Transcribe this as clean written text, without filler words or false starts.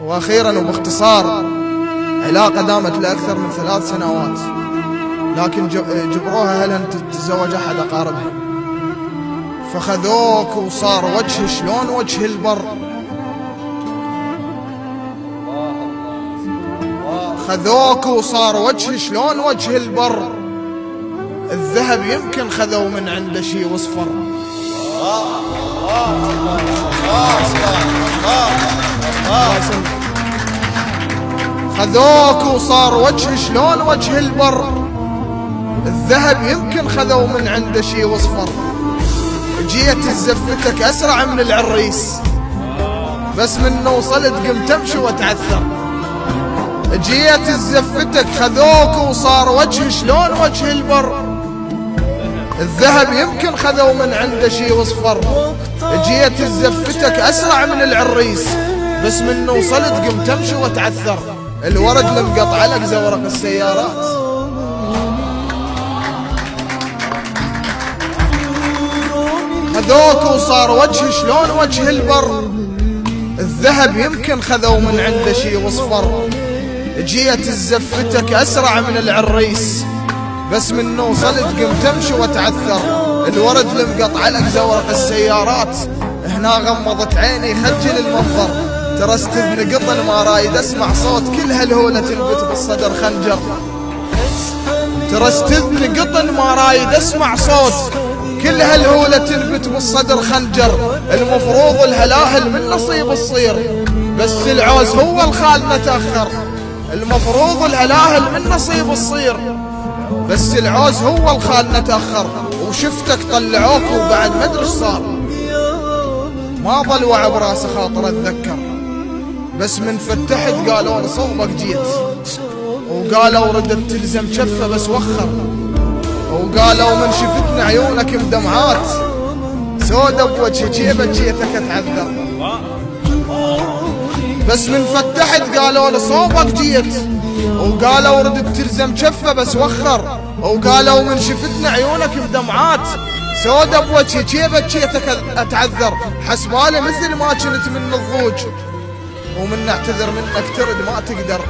وأخيرا وباختصار، علاقة دامت لأكثر من 3 سنوات، لكن جبروها أهلها تتزوج أحد أقاربها، فخذوك وصار وجه شلون وجه البر. خذوك وصار وجه شلون وجه البر، الذهب يمكن خذوا من عنده شي وصفر. خذوك وصار وجه شلون وجه البر، الذهب يمكن خذوا من عنده شي وصفر. جيت زفتك أسرع من العريس، بس من وصلت قمت أمشي وأتعثر. جيت زفتك خذوك وصار وجه شلون وجه البر، الذهب يمكن خذوا من عنده شي وصفر. جيت زفتك أسرع من العريس، بس من وصلت قمت أمشي وأتعثر. الورد المقطع لك زورق السيارات. خذوك وصار وجه شلون وجه البر، الذهب يمكن خذوا من عنده شي وصفر. جيت زفتك أسرع من العريس، بس من وصلت قمت أمشي وأتعثر. الورد المقطع لك زورق السيارات. هنا غمضت عيني خجل المنظر، ترى استذن قطن ما رايد أسمع صوت، كل هالهولة تنبت بالصدر خنجر. ترى استذن قطن ما رايد أسمع صوت، كل هالهولة تنبت بالصدر خنجر. المفروض الهلاهل من نصيب الصير، بس العوز هو الخالنا تأخر. المفروض الهلاهل من نصيب الصير، بس العوز هو الخالنا تأخر. وشفتك طلعوك وبعد ما ادري صار، ما ظل وعى براسي خاطر اتذكر. بس من فتحت قالوا صوبك جيت، وقالوا ردت تلزم شفه بس وخر، وقالوا من شفتنا عيونك مدمعات، سودة بوجهي جيتك اتعذر. بس من فتحت قالوا صوبك جيت، وقالوا ردت تلزم شفه بس وخر، وقالوا من شفتنا عيونك بدمعات، سودة بوجهي جيتك اتعذر. حسبالي مثل ما كنت من الضوج، ومن اعتذر منك ترد ما تقدر.